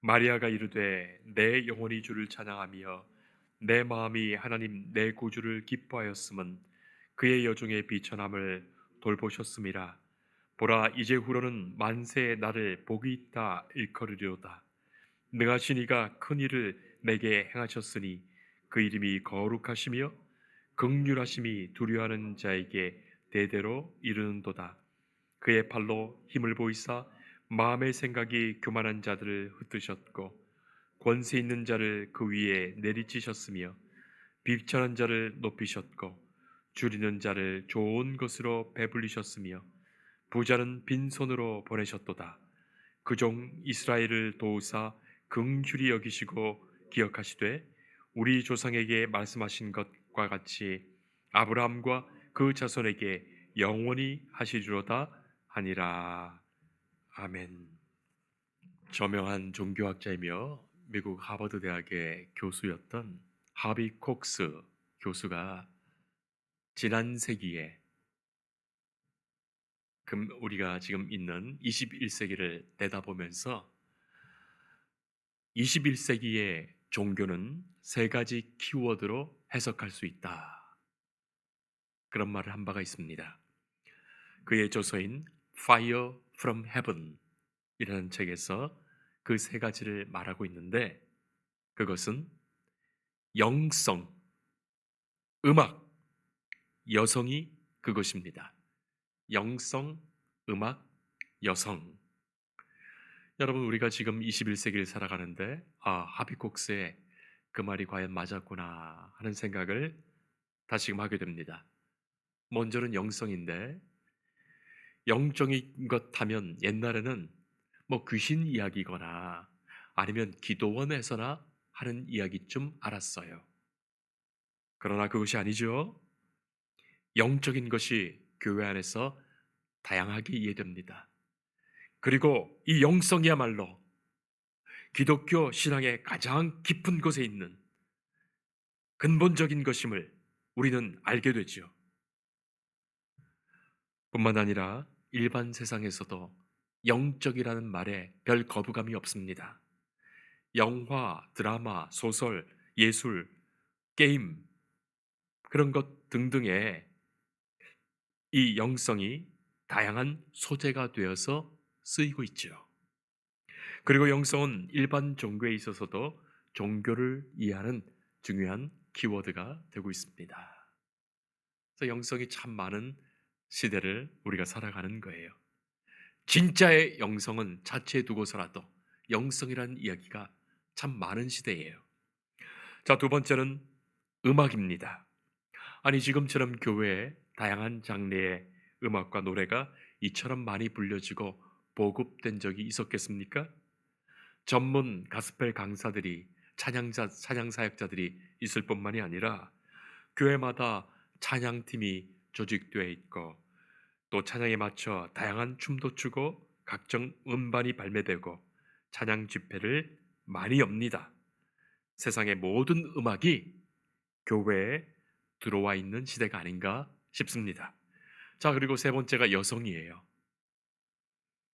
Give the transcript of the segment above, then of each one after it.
마리아가 이르되 내 영혼이 주를 찬양하며 내 마음이 하나님 내 구주를 기뻐하였음은 그의 여종의 비천함을 돌보셨음이라. 보라, 이제후로는 만세에 나를 복이 있다 일컬으리로다. 능하신 이가 큰 일을 내게 행하셨으니 그 이름이 거룩하시며 긍휼하심이 두려워하는 자에게 대대로 이르는도다. 그의 팔로 힘을 보이사 마음의 생각이 교만한 자들을 흩으셨고 권세 있는 자를 그 위에 내리치셨으며 비천한 자를 높이셨고 줄이는 자를 좋은 것으로 배불리셨으며 부자는 빈손으로 보내셨도다. 그 종 이스라엘을 도우사 긍휼히 여기시고 기억하시되 우리 조상에게 말씀하신 것과 같이 아브라함과 그 자손에게 영원히 하시리로다 하니라. 아멘. 저명한 종교학자이며 미국 하버드 대학의 교수였던 하비 콕스 교수가 지난 세기에 우리가 지금 있는 21세기를 내다보면서 21세기의 종교는 세 가지 키워드로 해석할 수 있다, 그런 말을 한 바가 있습니다. 그의 저서인 Fire from Heaven 이라는 책에서 그 세 가지를 말하고 있는데, 그것은 영성, 음악, 여성이 그것입니다. 영성, 음악, 여성. 여러분, 우리가 지금 21세기를 살아가는데 하비콕스의 그 말이 과연 맞았구나 하는 생각을 다시금 하게 됩니다. 먼저는 영성인데, 영적인 것 하면 옛날에는 뭐 귀신 이야기거나 아니면 기도원에서나 하는 이야기쯤 알았어요. 그러나 그것이 아니죠. 영적인 것이 교회 안에서 다양하게 이해됩니다. 그리고 이 영성이야말로 기독교 신앙의 가장 깊은 곳에 있는 근본적인 것임을 우리는 알게 되죠. 뿐만 아니라 일반 세상에서도 영적이라는 말에 별 거부감이 없습니다. 영화, 드라마, 소설, 예술, 게임, 그런 것 등등의 이 영성이 다양한 소재가 되어서 쓰이고 있죠. 그리고 영성은 일반 종교에 있어서도 종교를 이해하는 중요한 키워드가 되고 있습니다. 그래서 영성이 참 많은 시대를 우리가 살아가는 거예요. 진짜의 영성은 자체에 두고서라도 영성이라는 이야기가 참 많은 시대예요. 자, 두 번째는 음악입니다. 아니, 지금처럼 교회에 다양한 장르의 음악과 노래가 이처럼 많이 불려지고 보급된 적이 있었겠습니까? 전문 가스펠 강사들이, 찬양 사역자들이 있을 뿐만이 아니라 교회마다 찬양팀이 조직되어 있고, 또 찬양에 맞춰 다양한 춤도 추고 각종 음반이 발매되고 찬양 집회를 많이 엽니다. 세상의 모든 음악이 교회에 들어와 있는 시대가 아닌가 싶습니다. 자, 그리고 세 번째가 여성이에요.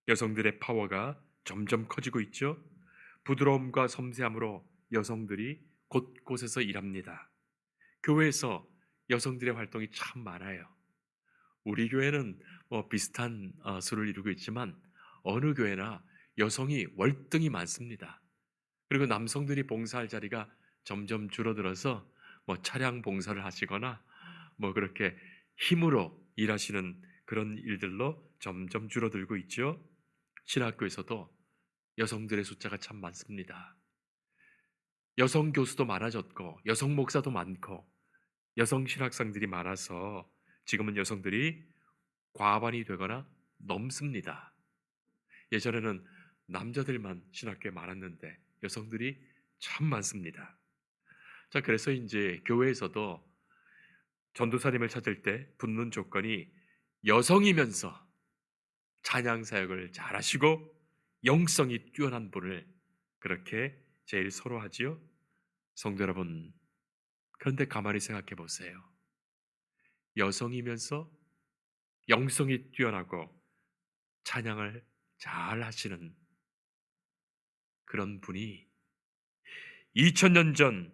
여성들의 파워가 점점 커지고 있죠. 부드러움과 섬세함으로 여성들이 곳곳에서 일합니다. 교회에서 여성들의 활동이 참 많아요. 우리 교회는 뭐 비슷한 수를 이루고 있지만 어느 교회나 여성이 월등히 많습니다. 그리고 남성들이 봉사할 자리가 점점 줄어들어서 뭐 차량 봉사를 하시거나 뭐 그렇게 힘으로 일하시는 그런 일들로 점점 줄어들고 있죠. 신학교에서도 여성들의 숫자가 참 많습니다. 여성 교수도 많아졌고 여성 목사도 많고 여성 신학생들이 많아서 지금은 여성들이 과반이 되거나 넘습니다. 예전에는 남자들만 신학교에 많았는데 여성들이 참 많습니다. 자, 그래서 이제 교회에서도 전도사님을 찾을 때 붙는 조건이 여성이면서 찬양 사역을 잘하시고 영성이 뛰어난 분을 그렇게 제일 선호하지요. 성도 여러분, 그런데 가만히 생각해 보세요. 여성이면서 영성이 뛰어나고 찬양을 잘 하시는 그런 분이 2000년 전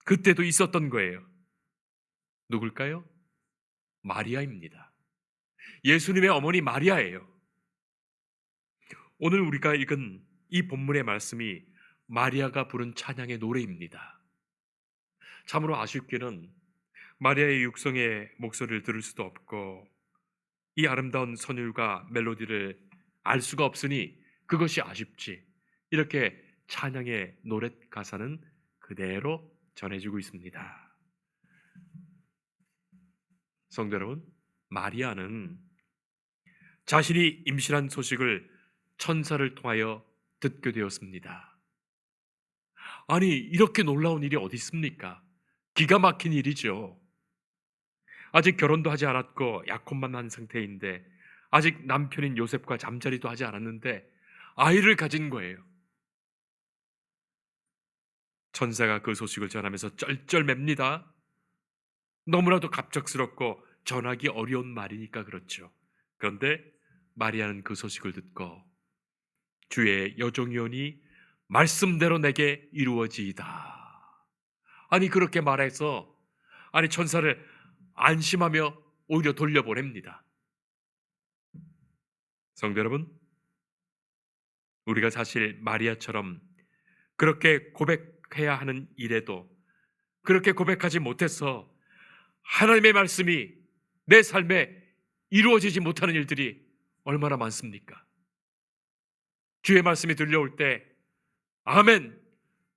그때도 있었던 거예요. 누굴까요? 마리아입니다. 예수님의 어머니 마리아예요. 오늘 우리가 읽은 이 본문의 말씀이 마리아가 부른 찬양의 노래입니다. 참으로 아쉽게는 마리아의 육성의 목소리를 들을 수도 없고 이 아름다운 선율과 멜로디를 알 수가 없으니 그것이 아쉽지. 이렇게 찬양의 노래 가사는 그대로 전해지고 있습니다. 성도 여러분, 마리아는 자신이 임신한 소식을 천사를 통하여 듣게 되었습니다. 아니, 이렇게 놀라운 일이 어디 있습니까? 기가 막힌 일이죠. 아직 결혼도 하지 않았고 약혼만 한 상태인데 아직 남편인 요셉과 잠자리도 하지 않았는데 아이를 가진 거예요. 천사가 그 소식을 전하면서 쩔쩔맵니다. 너무나도 갑작스럽고 전하기 어려운 말이니까 그렇죠. 그런데 마리아는 그 소식을 듣고 주의 여종이오니 말씀대로 내게 이루어지이다. 아니 그렇게 말해서 천사를 안심하며 오히려 돌려보냅니다. 성도 여러분, 우리가 사실 마리아처럼 그렇게 고백해야 하는 일에도 그렇게 고백하지 못해서 하나님의 말씀이 내 삶에 이루어지지 못하는 일들이 얼마나 많습니까? 주의 말씀이 들려올 때 아멘,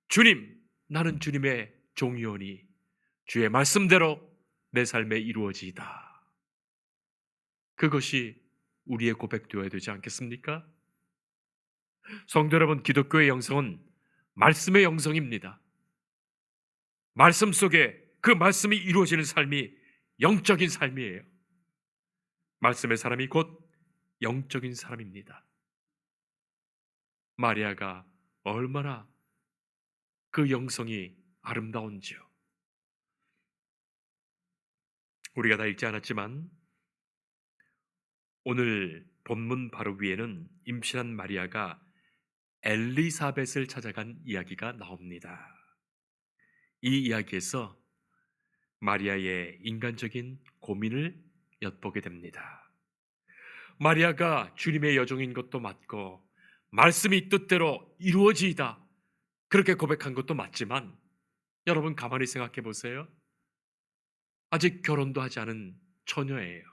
주님, 나는 주님의 종이오니 주의 말씀대로 내 삶에 이루어지이다. 그것이 우리의 고백되어야 되지 않겠습니까? 성도 여러분, 기독교의 영성은 말씀의 영성입니다. 말씀 속에 그 말씀이 이루어지는 삶이 영적인 삶이에요. 말씀의 사람이 곧 영적인 사람입니다. 마리아가 얼마나 그 영성이 아름다운지요. 우리가 다 읽지 않았지만 오늘 본문 바로 위에는 임신한 마리아가 엘리사벳을 찾아간 이야기가 나옵니다. 이 이야기에서 마리아의 인간적인 고민을 엿보게 됩니다. 마리아가 주님의 여종인 것도 맞고 말씀이 뜻대로 이루어지이다 그렇게 고백한 것도 맞지만 여러분 가만히 생각해 보세요. 아직 결혼도 하지 않은 처녀예요.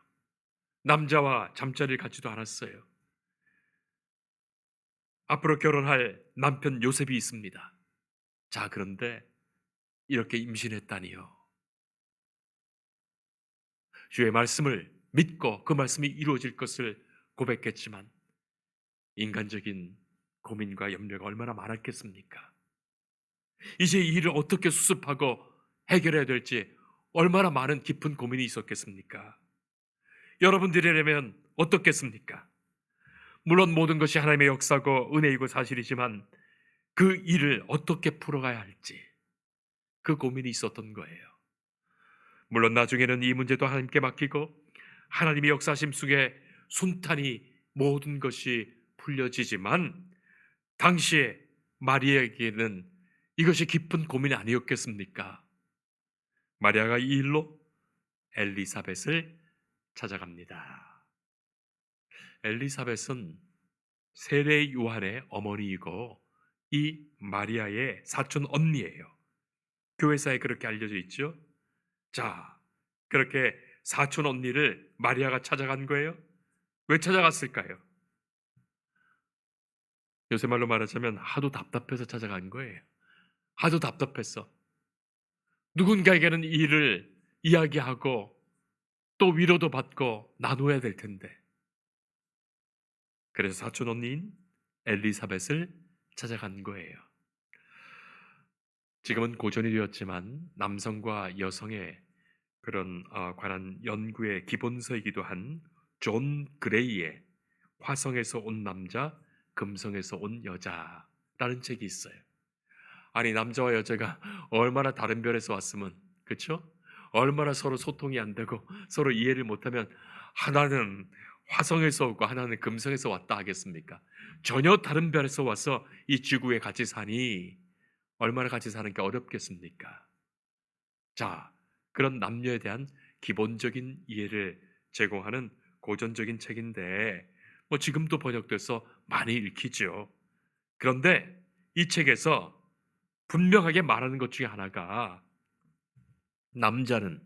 남자와 잠자리를 갖지도 않았어요. 앞으로 결혼할 남편 요셉이 있습니다. 자, 그런데 이렇게 임신했다니요. 주의 말씀을 믿고 그 말씀이 이루어질 것을 고백했지만 인간적인 고민과 염려가 얼마나 많았겠습니까? 이제 이 일을 어떻게 수습하고 해결해야 될지 얼마나 많은 깊은 고민이 있었겠습니까? 여러분들이라면 어떻겠습니까? 물론 모든 것이 하나님의 역사고 은혜이고 사실이지만 그 일을 어떻게 풀어가야 할지 그 고민이 있었던 거예요. 물론 나중에는 이 문제도 하나님께 맡기고 하나님의 역사심 속에 순탄히 모든 것이 풀려지지만 당시에 마리아에게는 이것이 깊은 고민이 아니었겠습니까? 마리아가 이 일로 엘리사벳을 찾아갑니다. 엘리사벳은 세례 요한의 어머니이고 이 마리아의 사촌 언니예요. 교회사에 그렇게 알려져 있죠. 자, 그렇게 사촌 언니를 마리아가 찾아간 거예요. 왜 찾아갔을까요? 요새 말로 말하자면 하도 답답해서 찾아간 거예요. 하도 답답했어. 누군가에게는 이 일을 이야기하고 또 위로도 받고 나눠야 될 텐데. 그래서 사촌 언니인 엘리사벳을 찾아간 거예요. 지금은 고전이 되었지만 남성과 여성의 그런 관한 연구의 기본서이기도 한 존 그레이의 화성에서 온 남자, 금성에서 온 여자라는 책이 있어요. 아니 남자와 여자가 얼마나 다른 별에서 왔으면, 그렇죠? 얼마나 서로 소통이 안 되고 서로 이해를 못하면 하나는 화성에서 오고 하나는 금성에서 왔다 하겠습니까? 전혀 다른 별에서 와서 이 지구에 같이 사니 얼마나 같이 사는 게 어렵겠습니까? 자, 그런 남녀에 대한 기본적인 이해를 제공하는 고전적인 책인데 뭐 지금도 번역돼서 많이 읽히죠. 그런데 이 책에서 분명하게 말하는 것 중에 하나가 남자는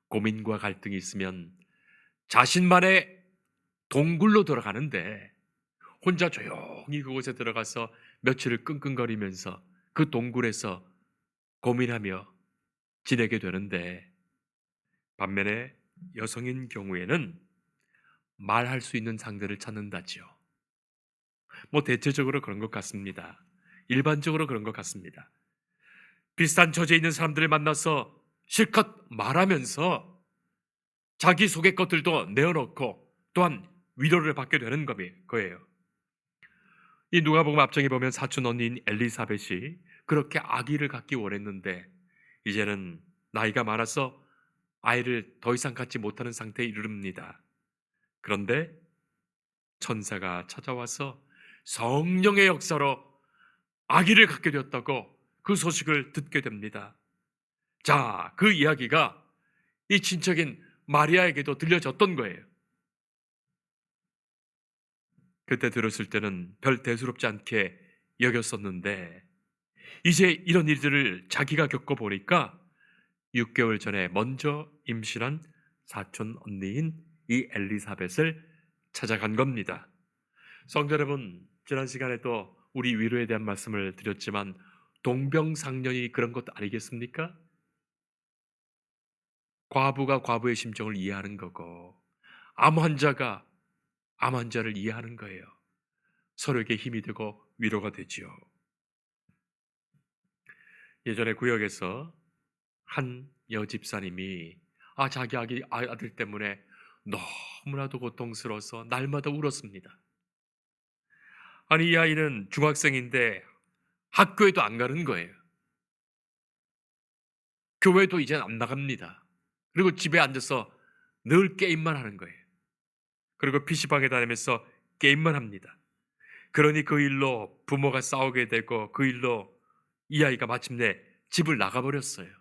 고민과 갈등이 있으면 자신만의 동굴로 들어가는데 혼자 조용히 그곳에 들어가서 며칠을 끙끙거리면서 그 동굴에서 고민하며 지내게 되는데 반면에 여성인 경우에는 말할 수 있는 상대를 찾는다지요. 뭐 대체적으로 그런 것 같습니다. 일반적으로 그런 것 같습니다. 비슷한 처지에 있는 사람들을 만나서 실컷 말하면서 자기 속의 것들도 내어놓고 또한 위로를 받게 되는 거예요. 이 누가복음 앞장에 보면 사촌 언니인 엘리사벳이 그렇게 아기를 갖기 원했는데 이제는 나이가 많아서 아이를 더 이상 갖지 못하는 상태에 이르릅니다. 그런데 천사가 찾아와서 성령의 역사로 아기를 갖게 되었다고 그 소식을 듣게 됩니다. 자, 그 이야기가 이 친척인 마리아에게도 들려졌던 거예요. 그때 들었을 때는 별 대수롭지 않게 여겼었는데 이제 이런 일들을 자기가 겪어보니까 6개월 전에 먼저 임신한 사촌 언니인 이 엘리사벳을 찾아간 겁니다. 성도 여러분, 지난 시간에도 우리 위로에 대한 말씀을 드렸지만 동병상련이 그런 것도 아니겠습니까? 과부가 과부의 심정을 이해하는 거고 암 환자가 암 환자를 이해하는 거예요. 서로에게 힘이 되고 위로가 되지요. 예전에 구역에서 한 여집사님이 자기 아들 때문에 너무나도 고통스러워서 날마다 울었습니다. 아니 이 아이는 중학생인데 학교에도 안 가는 거예요. 교회도 이제 안 나갑니다. 그리고 집에 앉아서 늘 게임만 하는 거예요. 그리고 PC방에 다니면서 게임만 합니다. 그러니 그 일로 부모가 싸우게 되고 그 일로 이 아이가 마침내 집을 나가버렸어요.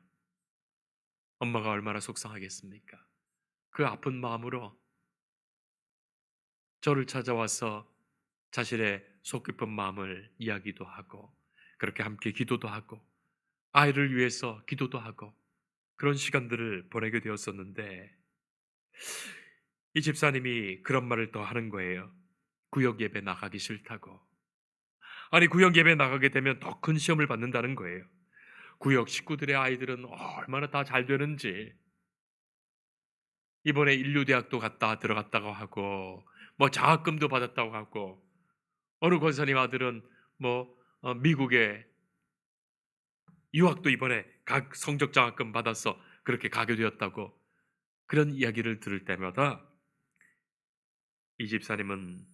엄마가 얼마나 속상하겠습니까? 그 아픈 마음으로 저를 찾아와서 자신의 속 깊은 마음을 이야기도 하고 그렇게 함께 기도도 하고 아이를 위해서 기도도 하고 그런 시간들을 보내게 되었었는데 이 집사님이 그런 말을 더 하는 거예요. 구역 예배 나가기 싫다고. 아니 구역 예배 나가게 되면 더 큰 시험을 받는다는 거예요. 구역 식구들의 아이들은 얼마나 다 잘 되는지 이번에 인류대학도 갔다 들어갔다고 하고 뭐 장학금도 받았다고 하고 어느 권사님 아들은 미국에 유학도 이번에 각 성적 장학금 받아서 그렇게 가게 되었다고 그런 이야기를 들을 때마다 이 집사님은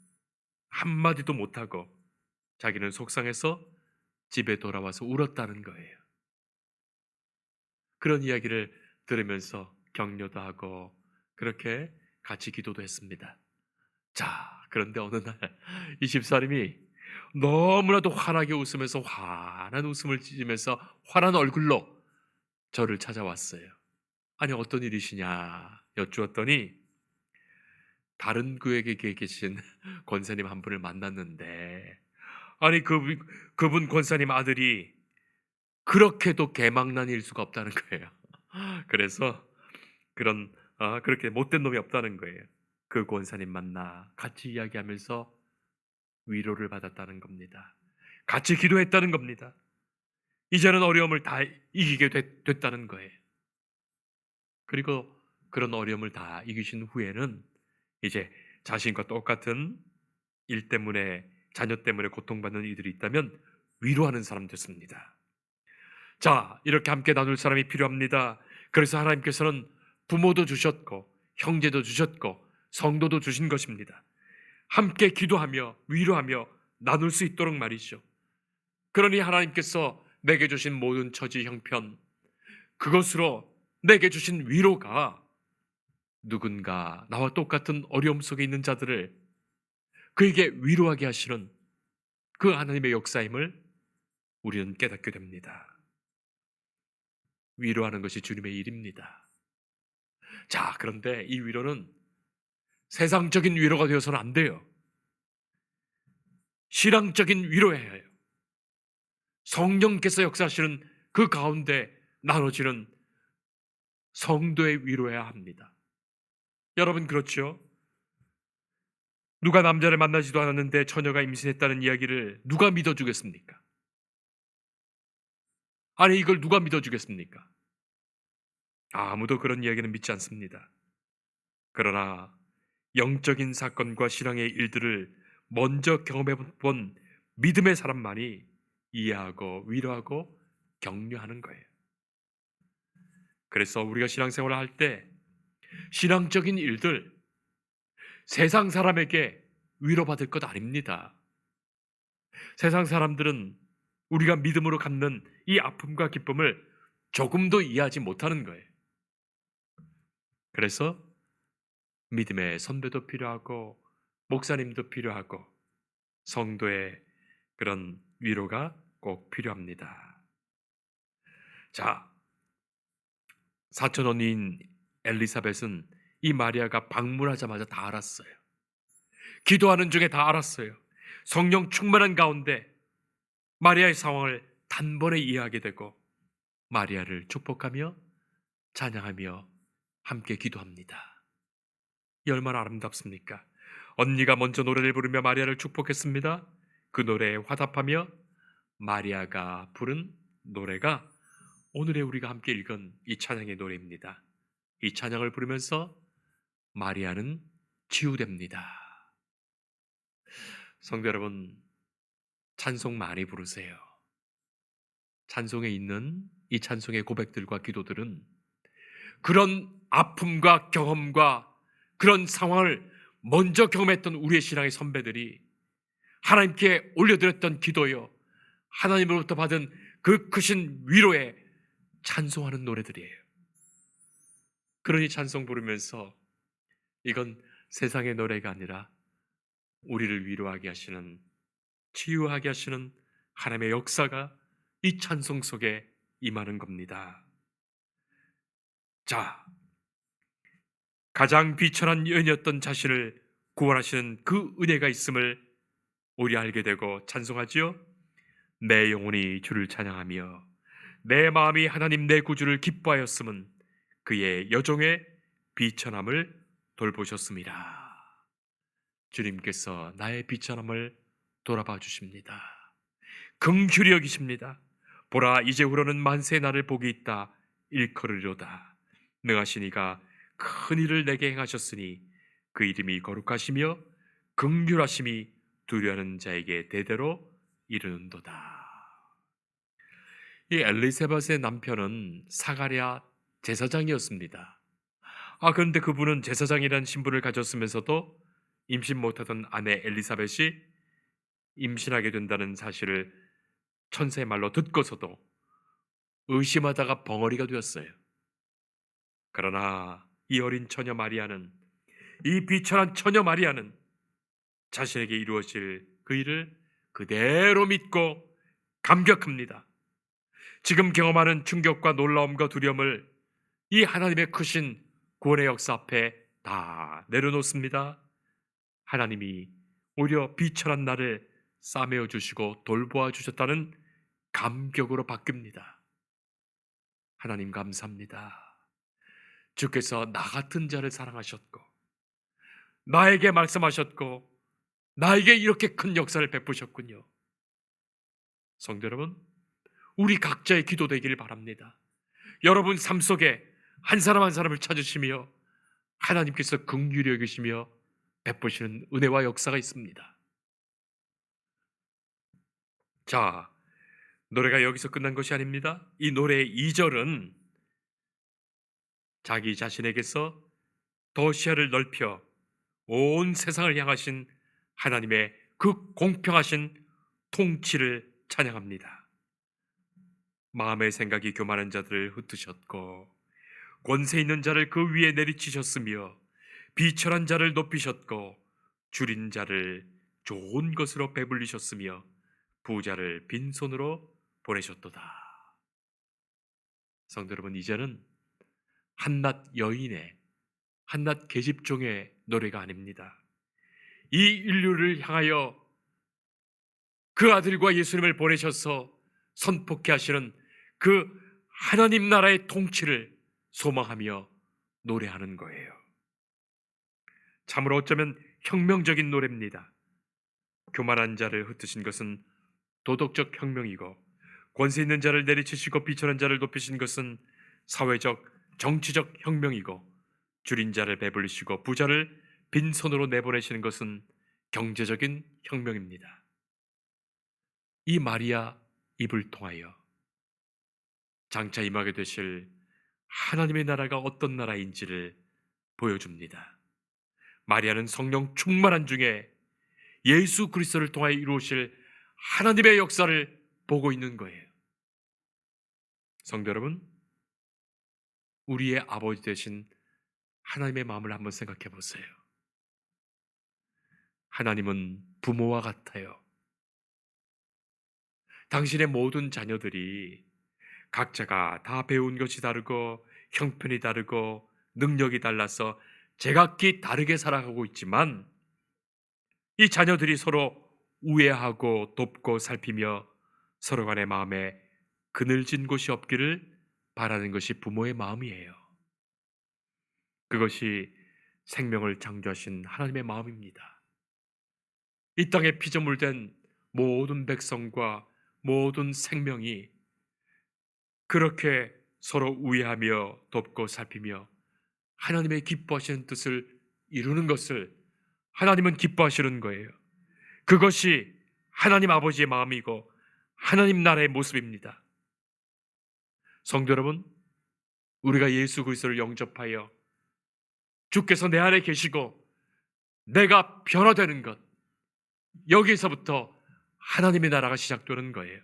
한마디도 못하고 자기는 속상해서 집에 돌아와서 울었다는 거예요. 그런 이야기를 들으면서 격려도 하고 그렇게 같이 기도도 했습니다. 자, 그런데 어느 날 이 집사님이 너무나도 환하게 웃으면서 환한 웃음을 지으면서 환한 얼굴로 저를 찾아왔어요. 아니 어떤 일이시냐 여쭈었더니 다른 교회에 계신 권사님 한 분을 만났는데 아니 그분 권사님 아들이 그렇게도 개망난일 수가 없다는 거예요. 그래서 그렇게 못된 놈이 없다는 거예요. 그 권사님 만나 같이 이야기하면서 위로를 받았다는 겁니다. 같이 기도했다는 겁니다. 이제는 어려움을 다 이기게 됐다는 거예요. 그리고 그런 어려움을 다 이기신 후에는 이제 자신과 똑같은 일 때문에 자녀 때문에 고통받는 이들이 있다면 위로하는 사람 됐습니다. 자, 이렇게 함께 나눌 사람이 필요합니다. 그래서 하나님께서는 부모도 주셨고 형제도 주셨고 성도도 주신 것입니다. 함께 기도하며 위로하며 나눌 수 있도록 말이죠. 그러니 하나님께서 내게 주신 모든 처지 형편 그것으로 내게 주신 위로가 누군가 나와 똑같은 어려움 속에 있는 자들을 그에게 위로하게 하시는 그 하나님의 역사임을 우리는 깨닫게 됩니다. 위로하는 것이 주님의 일입니다. 자, 그런데 이 위로는 세상적인 위로가 되어서는 안 돼요. 신앙적인 위로여야 해요. 성령께서 역사하시는 그 가운데 나눠지는 성도의 위로여야 합니다. 여러분 그렇죠? 누가 남자를 만나지도 않았는데 처녀가 임신했다는 이야기를 누가 믿어주겠습니까? 아니 이걸 누가 믿어주겠습니까? 아무도 그런 이야기는 믿지 않습니다. 그러나 영적인 사건과 신앙의 일들을 먼저 경험해 본 믿음의 사람만이 이해하고 위로하고 격려하는 거예요. 그래서 우리가 신앙생활을 할 때 신앙적인 일들 세상 사람에게 위로받을 것 아닙니다. 세상 사람들은 우리가 믿음으로 갖는 이 아픔과 기쁨을 조금도 이해하지 못하는 거예요. 그래서 믿음의 선배도 필요하고 목사님도 필요하고 성도의 그런 위로가 꼭 필요합니다. 자, 사촌 언니인 엘리사벳은 이 마리아가 방문하자마자 다 알았어요. 기도하는 중에 다 알았어요. 성령 충만한 가운데 마리아의 상황을 단번에 이해하게 되고 마리아를 축복하며 찬양하며 함께 기도합니다. 이 얼마나 아름답습니까? 언니가 먼저 노래를 부르며 마리아를 축복했습니다. 그 노래에 화답하며 마리아가 부른 노래가 오늘의 우리가 함께 읽은 이 찬양의 노래입니다. 이 찬양을 부르면서 마리아는 치유됩니다. 성도 여러분, 찬송 많이 부르세요. 찬송에 있는 이 찬송의 고백들과 기도들은 그런 아픔과 경험과 그런 상황을 먼저 경험했던 우리의 신앙의 선배들이 하나님께 올려드렸던 기도요, 하나님으로부터 받은 그 크신 위로에 찬송하는 노래들이에요. 그러니 찬송 부르면서 이건 세상의 노래가 아니라 우리를 위로하게 하시는, 치유하게 하시는 하나님의 역사가 이 찬송 속에 임하는 겁니다. 자, 가장 비천한 여인이었던 자신을 구원하시는 그 은혜가 있음을 우리 알게 되고 찬송하지요. 내 영혼이 주를 찬양하며 내 마음이 하나님 내 구주를 기뻐하였음은 그의 여종의 비천함을 돌보셨습니다. 주님께서 나의 비천함을 돌아봐 주십니다. 긍휼히 여기십니다. 보라, 이제후로는 만세의 날을 복이 있다 일컬으리로다. 능하신 이가 큰 일을 내게 행하셨으니 그 이름이 거룩하시며 긍휼하심이 두려워하는 자에게 대대로 이르는도다. 이 엘리사벳의 남편은 사가랴 제사장이었습니다. 그런데 그분은 제사장이라는 신분을 가졌으면서도 임신 못하던 아내 엘리사벳이 임신하게 된다는 사실을 천사의 말로 듣고서도 의심하다가 벙어리가 되었어요. 그러나 이 어린 처녀 마리아는, 이 비천한 처녀 마리아는 자신에게 이루어질 그 일을 그대로 믿고 감격합니다. 지금 경험하는 충격과 놀라움과 두려움을 이 하나님의 크신 구원의 역사 앞에 다 내려놓습니다. 하나님이 오히려 비천한 나를 싸매어 주시고 돌보아 주셨다는 감격으로 바뀝니다. 하나님 감사합니다. 주께서 나 같은 자를 사랑하셨고 나에게 말씀하셨고 나에게 이렇게 큰 역사를 베푸셨군요. 성도 여러분, 우리 각자의 기도 되기를 바랍니다. 여러분 삶 속에 한 사람 한 사람을 찾으시며 하나님께서 긍휼히 여기시며 베푸시는 은혜와 역사가 있습니다. 자, 노래가 여기서 끝난 것이 아닙니다. 이 노래의 2절은 자기 자신에게서 더 시야를 넓혀 온 세상을 향하신 하나님의 그 공평하신 통치를 찬양합니다. 마음의 생각이 교만한 자들을 흩으셨고 권세 있는 자를 그 위에 내리치셨으며 비천한 자를 높이셨고 줄인 자를 좋은 것으로 배불리셨으며 부자를 빈손으로 보내셨도다. 성도 여러분, 이제는 한낱 여인의, 한낱 계집종의 노래가 아닙니다. 이 인류를 향하여 그 아들과 예수님을 보내셔서 선포케 하시는 그 하나님 나라의 통치를 소망하며 노래하는 거예요. 참으로 어쩌면 혁명적인 노래입니다. 교만한 자를 흩으신 것은 도덕적 혁명이고, 권세 있는 자를 내리치시고 비천한 자를 높이신 것은 사회적, 정치적 혁명이고, 줄인 자를 배불리시고 부자를 빈손으로 내보내시는 것은 경제적인 혁명입니다. 이 마리아 입을 통하여 장차 임하게 되실 하나님의 나라가 어떤 나라인지를 보여줍니다. 마리아는 성령 충만한 중에 예수 그리스도를 통하여 이루실 하나님의 역사를 보고 있는 거예요. 성도 여러분, 우리의 아버지 되신 하나님의 마음을 한번 생각해 보세요. 하나님은 부모와 같아요. 당신의 모든 자녀들이 각자가 다 배운 것이 다르고 형편이 다르고 능력이 달라서 제각기 다르게 살아가고 있지만, 이 자녀들이 서로 우애하고 돕고 살피며 서로 간의 마음에 그늘진 곳이 없기를 바라는 것이 부모의 마음이에요. 그것이 생명을 창조하신 하나님의 마음입니다. 이 땅에 피조물된 모든 백성과 모든 생명이 그렇게 서로 우애하며 돕고 살피며 하나님의 기뻐하시는 뜻을 이루는 것을 하나님은 기뻐하시는 거예요. 그것이 하나님 아버지의 마음이고 하나님 나라의 모습입니다. 성도 여러분, 우리가 예수 그리스도를 영접하여 주께서 내 안에 계시고 내가 변화되는 것, 여기서부터 하나님의 나라가 시작되는 거예요.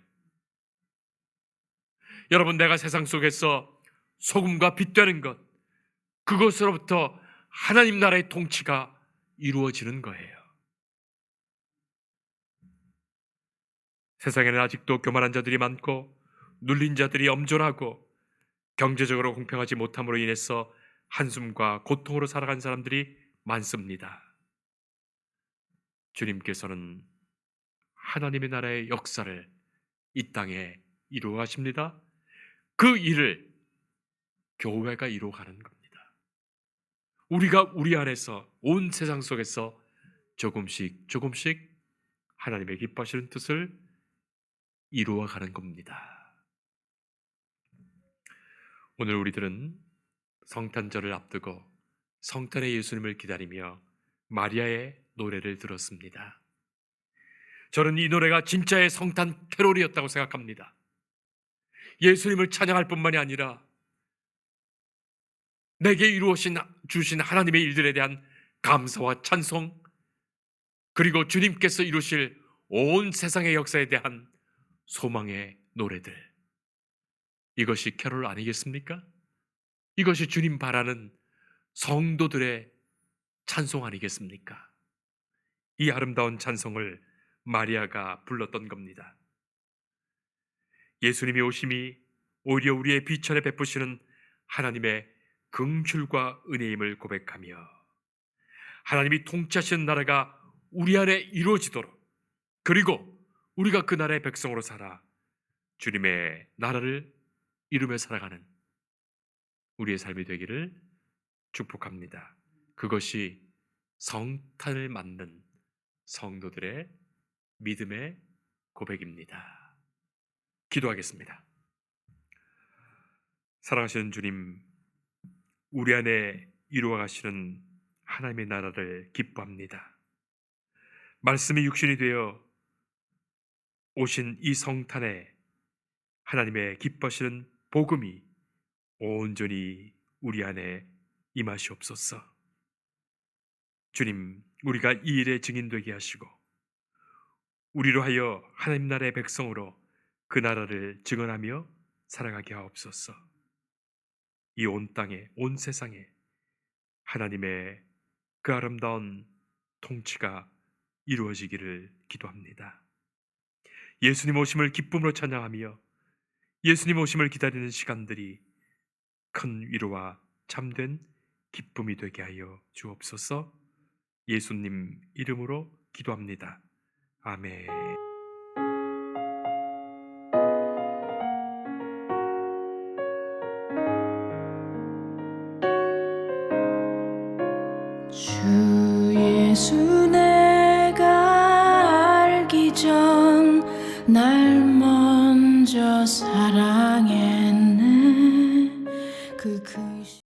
여러분, 내가 세상 속에서 소금과 빛 되는 것, 그것으로부터 하나님 나라의 통치가 이루어지는 거예요. 세상에는 아직도 교만한 자들이 많고 눌린 자들이 엄존하고 경제적으로 공평하지 못함으로 인해서 한숨과 고통으로 살아간 사람들이 많습니다. 주님께서는 하나님의 나라의 역사를 이 땅에 이루어 가십니다. 그 일을 교회가 이루어가는 겁니다. 우리가 우리 안에서 온 세상 속에서 조금씩 조금씩 하나님의 기뻐하시는 뜻을 이루어가는 겁니다. 오늘 우리들은 성탄절을 앞두고 성탄의 예수님을 기다리며 마리아의 노래를 들었습니다. 저는 이 노래가 진짜의 성탄 캐롤이었다고 생각합니다. 예수님을 찬양할 뿐만이 아니라 내게 주신 하나님의 일들에 대한 감사와 찬송, 그리고 주님께서 이루실 온 세상의 역사에 대한 소망의 노래들, 이것이 캐롤 아니겠습니까? 이것이 주님 바라는 성도들의 찬송 아니겠습니까? 이 아름다운 찬송을 마리아가 불렀던 겁니다. 예수님이 오심이 오히려 우리의 비천에 베푸시는 하나님의 긍휼과 은혜임을 고백하며 하나님이 통치하시는 나라가 우리 안에 이루어지도록, 그리고 우리가 그 나라의 백성으로 살아 주님의 나라를 이루며 살아가는 우리의 삶이 되기를 축복합니다. 그것이 성탄을 맞는 성도들의 믿음의 고백입니다. 기도하겠습니다. 사랑하시는 주님, 우리 안에 이루어 가시는 하나님의 나라를 기뻐합니다. 말씀이 육신이 되어 오신 이 성탄에 하나님의 기뻐하시는 복음이 온전히 우리 안에 임하시옵소서. 주님, 우리가 이 일의 증인되게 하시고 우리로 하여 하나님 나라의 백성으로 그 나라를 증언하며 살아가게 하옵소서. 이 온 땅에, 온 세상에 하나님의 그 아름다운 통치가 이루어지기를 기도합니다. 예수님 오심을 기쁨으로 찬양하며 예수님 오심을 기다리는 시간들이 큰 위로와 참된 기쁨이 되게 하여 주옵소서. 예수님 이름으로 기도합니다. 아멘. 주 예수 내가 알기 전 날